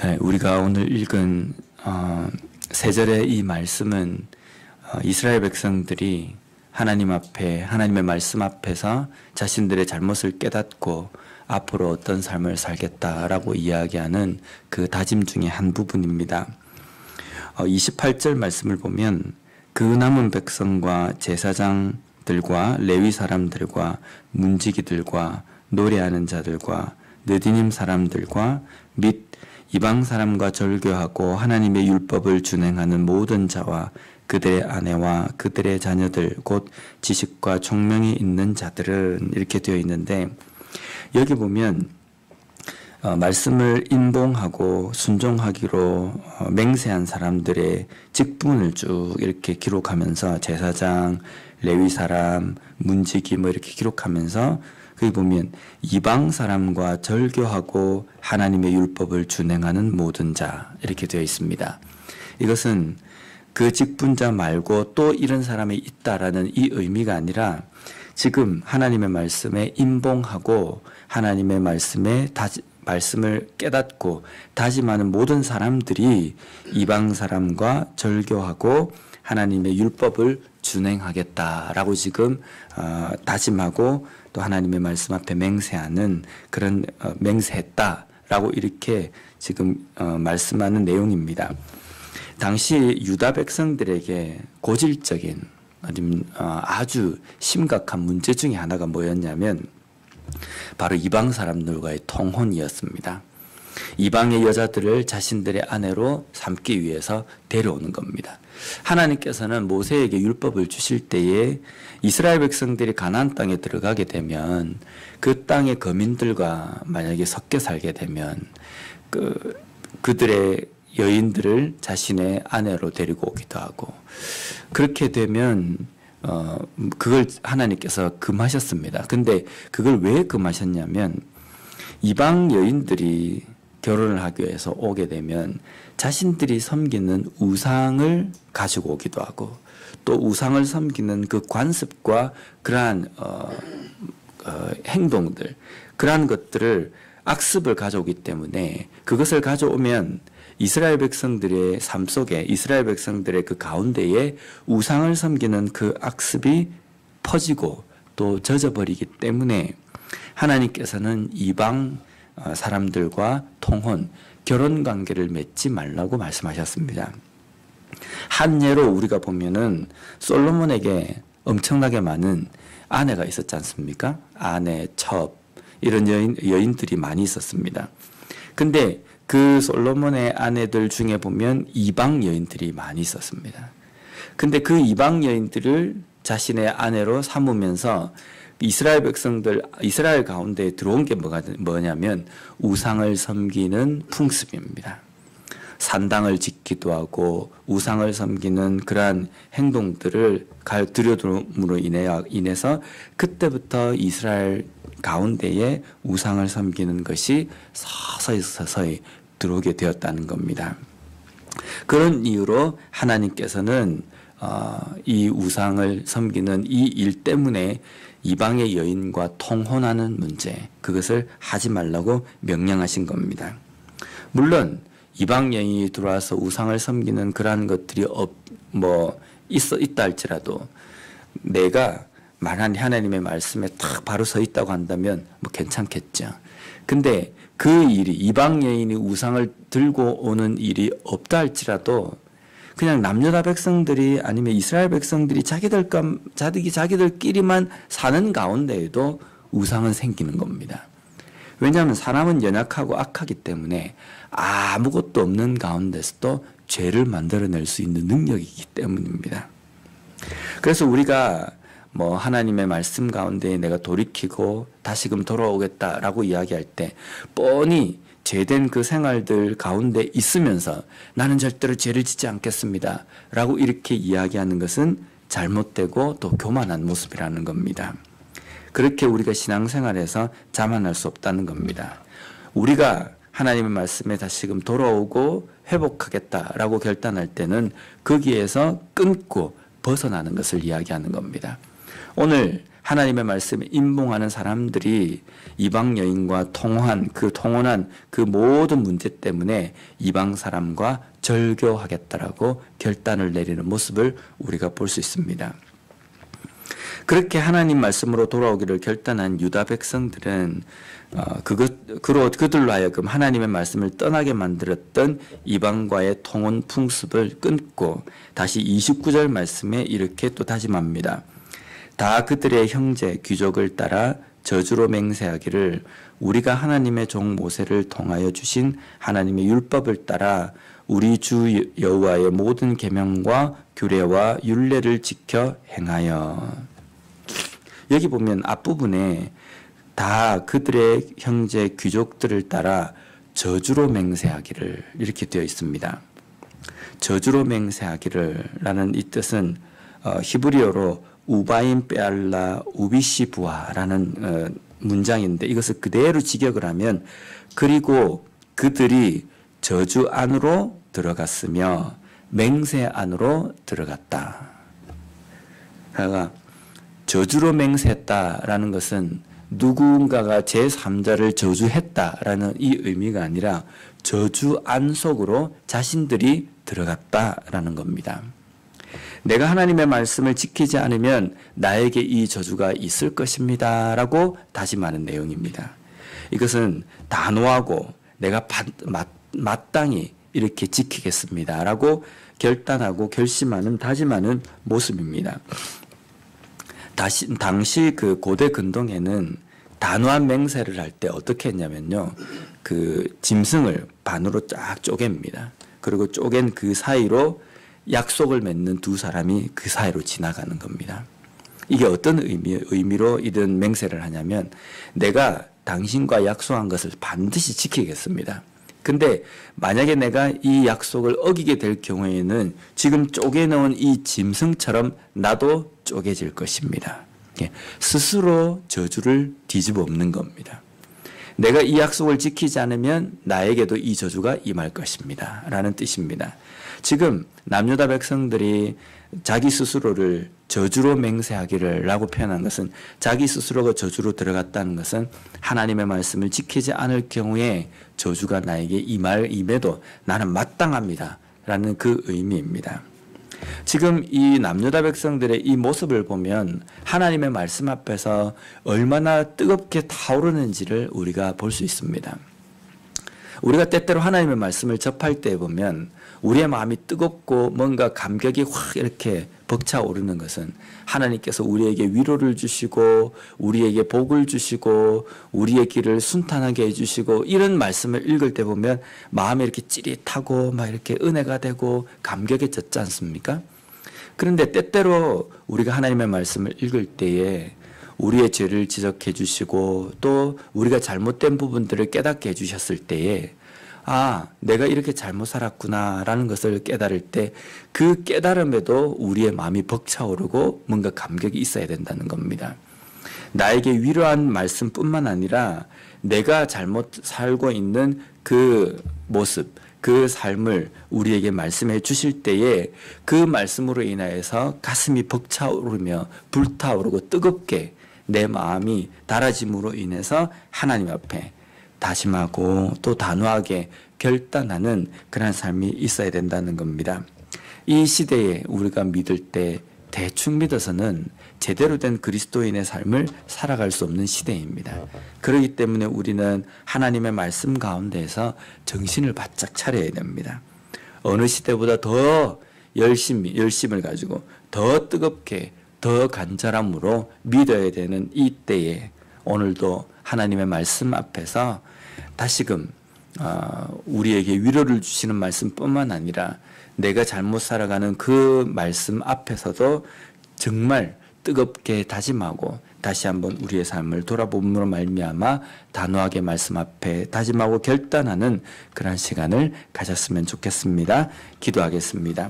네, 우리가 오늘 읽은 세 절의 이 말씀은 이스라엘 백성들이 하나님 앞에, 하나님의 말씀 앞에서 자신들의 잘못을 깨닫고 앞으로 어떤 삶을 살겠다라고 이야기하는 그 다짐 중에 한 부분입니다. 28절 말씀을 보면 그 남은 백성과 제사장들과 레위 사람들과 문지기들과 노래하는 자들과 느디님 사람들과 및 이방 사람과 절교하고 하나님의 율법을 준행하는 모든 자와 그들의 아내와 그들의 자녀들 곧 지식과 총명이 있는 자들은 이렇게 되어 있는데, 여기 보면 말씀을 인봉하고 순종하기로 맹세한 사람들의 직분을 쭉 이렇게 기록하면서 제사장, 레위 사람, 문지기 뭐 이렇게 기록하면서 거기 보면 이방 사람과 절교하고 하나님의 율법을 준행하는 모든 자 이렇게 되어 있습니다. 이것은 그 직분자 말고 또 이런 사람이 있다라는 이 의미가 아니라 지금 하나님의 말씀에 인봉하고 하나님의 말씀을 깨닫고 다짐하는 모든 사람들이 이방 사람과 절교하고 하나님의 율법을 준행하겠다라고 지금 다짐하고 또 하나님의 말씀 앞에 맹세하는 그런 맹세했다라고 이렇게 지금 말씀하는 내용입니다. 당시 유다 백성들에게 고질적인 아주 심각한 문제 중에 하나가 뭐였냐면 바로 이방 사람들과의 통혼이었습니다. 이방의 여자들을 자신들의 아내로 삼기 위해서 데려오는 겁니다. 하나님께서는 모세에게 율법을 주실 때에 이스라엘 백성들이 가나안 땅에 들어가게 되면 그 땅의 거민들과 만약에 섞여 살게 되면 그들의 여인들을 자신의 아내로 데리고 오기도 하고, 그렇게 되면 그걸 하나님께서 금하셨습니다. 근데 그걸 왜 금하셨냐면 이방 여인들이 결혼을 하기 위해서 오게 되면 자신들이 섬기는 우상을 가지고 오기도 하고 또 우상을 섬기는 그 관습과 그러한 행동들, 그러한 것들을 악습을 가져오기 때문에 그것을 가져오면 이스라엘 백성들의 삶 속에, 이스라엘 백성들의 그 가운데에 우상을 섬기는 그 악습이 퍼지고 또 젖어버리기 때문에 하나님께서는 이방 사람들과 통혼, 결혼 관계를 맺지 말라고 말씀하셨습니다. 한 예로 우리가 보면은 솔로몬에게 엄청나게 많은 아내가 있었지 않습니까? 아내, 첩, 이런 여인들이 많이 있었습니다. 근데 그 솔로몬의 아내들 중에 보면 이방 여인들이 많이 있었습니다. 근데 그 이방 여인들을 자신의 아내로 삼으면서 이스라엘 백성들, 이스라엘 가운데 들어온 게 뭐냐면 우상을 섬기는 풍습입니다. 산당을 짓기도 하고 우상을 섬기는 그러한 행동들을 들여둠으로 인해서 그때부터 이스라엘 가운데에 우상을 섬기는 것이 서서히 들어오게 되었다는 겁니다. 그런 이유로 하나님께서는 이 우상을 섬기는 이 일 때문에 이방의 여인과 통혼하는 문제, 그것을 하지 말라고 명령하신 겁니다. 물론 이방 여인이 들어와서 우상을 섬기는 그러한 것들이 있다 할지라도 내가 말한 하나님의 말씀에 딱 바로 서 있다고 한다면 괜찮겠죠. 근데 그 일이, 이방 여인이 우상을 들고 오는 일이 없다 할지라도 그냥 남유다 백성들이 아니면 이스라엘 백성들이 자기들끼리만 사는 가운데에도 우상은 생기는 겁니다. 왜냐하면 사람은 연약하고 악하기 때문에 아무것도 없는 가운데서도 죄를 만들어낼 수 있는 능력이기 때문입니다. 그래서 우리가 하나님의 말씀 가운데 내가 돌이키고 다시금 돌아오겠다라고 이야기할 때 뻔히 죄된 그 생활들 가운데 있으면서 나는 절대로 죄를 짓지 않겠습니다 라고 이렇게 이야기하는 것은 잘못되고 또 교만한 모습이라는 겁니다. 그렇게 우리가 신앙생활에서 자만할 수 없다는 겁니다. 우리가 하나님의 말씀에 다시금 돌아오고 회복하겠다라고 결단할 때는 거기에서 끊고 벗어나는 것을 이야기하는 겁니다. 오늘 하나님의 말씀에 임봉하는 사람들이 이방 여인과 통혼한 그 모든 문제 때문에 이방 사람과 절교하겠다라고 결단을 내리는 모습을 우리가 볼 수 있습니다. 그렇게 하나님 말씀으로 돌아오기를 결단한 유다 백성들은 그들로 하여금 하나님의 말씀을 떠나게 만들었던 이방과의 통혼 풍습을 끊고 다시 29절 말씀에 이렇게 또 다짐합니다. 다 그들의 형제 귀족을 따라 저주로 맹세하기를 우리가 하나님의 종 모세를 통하여 주신 하나님의 율법을 따라 우리 주 여호와의 모든 계명과 규례와 율례를 지켜 행하여. 여기 보면 앞부분에 다 그들의 형제 귀족들을 따라 저주로 맹세하기를 이렇게 되어 있습니다. 저주로 맹세하기를 라는 이 뜻은 히브리어로 우바임 빼알라 우비시부아라는 문장인데 이것을 그대로 직역을 하면 그리고 그들이 저주 안으로 들어갔으며 맹세 안으로 들어갔다. 그러니까 저주로 맹세했다라는 것은 누군가가 제3자를 저주했다라는 이 의미가 아니라 저주 안 속으로 자신들이 들어갔다라는 겁니다. 내가 하나님의 말씀을 지키지 않으면 나에게 이 저주가 있을 것입니다 라고 다짐하는 내용입니다. 이것은 단호하고 내가 마땅히 이렇게 지키겠습니다 라고 결단하고 결심하는 다짐하는 모습입니다. 당시 그 고대 근동에는 단호한 맹세를 할 때 어떻게 했냐면요. 그 짐승을 반으로 쫙 쪼갭니다. 그리고 쪼갠 그 사이로 약속을 맺는 두 사람이 그 사이로 지나가는 겁니다. 이게 어떤 의미로 이런 맹세를 하냐면 내가 당신과 약속한 것을 반드시 지키겠습니다. 근데 만약에 내가 이 약속을 어기게 될 경우에는 지금 쪼개놓은 이 짐승처럼 나도 쪼개질 것입니다. 스스로 저주를 뒤집어 엎는 겁니다. 내가 이 약속을 지키지 않으면 나에게도 이 저주가 임할 것입니다 라는 뜻입니다. 지금 남유다 백성들이 자기 스스로를 저주로 맹세하기를 라고 표현한 것은 자기 스스로가 저주로 들어갔다는 것은 하나님의 말씀을 지키지 않을 경우에 저주가 나에게 임해도 나는 마땅합니다 라는 그 의미입니다. 지금 이 남유다 백성들의 이 모습을 보면 하나님의 말씀 앞에서 얼마나 뜨겁게 타오르는지를 우리가 볼 수 있습니다. 우리가 때때로 하나님의 말씀을 접할 때 보면 우리의 마음이 뜨겁고 뭔가 감격이 확 이렇게 벅차오르는 것은 하나님께서 우리에게 위로를 주시고 우리에게 복을 주시고 우리의 길을 순탄하게 해주시고 이런 말씀을 읽을 때 보면 마음이 이렇게 찌릿하고 막 이렇게 은혜가 되고 감격에 젖지 않습니까? 그런데 때때로 우리가 하나님의 말씀을 읽을 때에 우리의 죄를 지적해 주시고 또 우리가 잘못된 부분들을 깨닫게 해주셨을 때에 내가 이렇게 잘못 살았구나 라는 것을 깨달을 때 그 깨달음에도 우리의 마음이 벅차오르고 뭔가 감격이 있어야 된다는 겁니다. 나에게 위로한 말씀뿐만 아니라 내가 잘못 살고 있는 그 모습, 그 삶을 우리에게 말씀해 주실 때에 그 말씀으로 인하여서 가슴이 벅차오르며 불타오르고 뜨겁게 내 마음이 달아짐으로 인해서 하나님 앞에 다짐하고 또 단호하게 결단하는 그런 삶이 있어야 된다는 겁니다. 이 시대에 우리가 믿을 때 대충 믿어서는 제대로 된 그리스도인의 삶을 살아갈 수 없는 시대입니다. 그렇기 때문에 우리는 하나님의 말씀 가운데에서 정신을 바짝 차려야 됩니다. 어느 시대보다 더 열심을 가지고 더 뜨겁게 더 간절함으로 믿어야 되는 이 때에 오늘도 하나님의 말씀 앞에서 다시금 우리에게 위로를 주시는 말씀뿐만 아니라 내가 잘못 살아가는 그 말씀 앞에서도 정말 뜨겁게 다짐하고 다시 한번 우리의 삶을 돌아봄으로 말미암아 단호하게 말씀 앞에 다짐하고 결단하는 그런 시간을 가졌으면 좋겠습니다. 기도하겠습니다.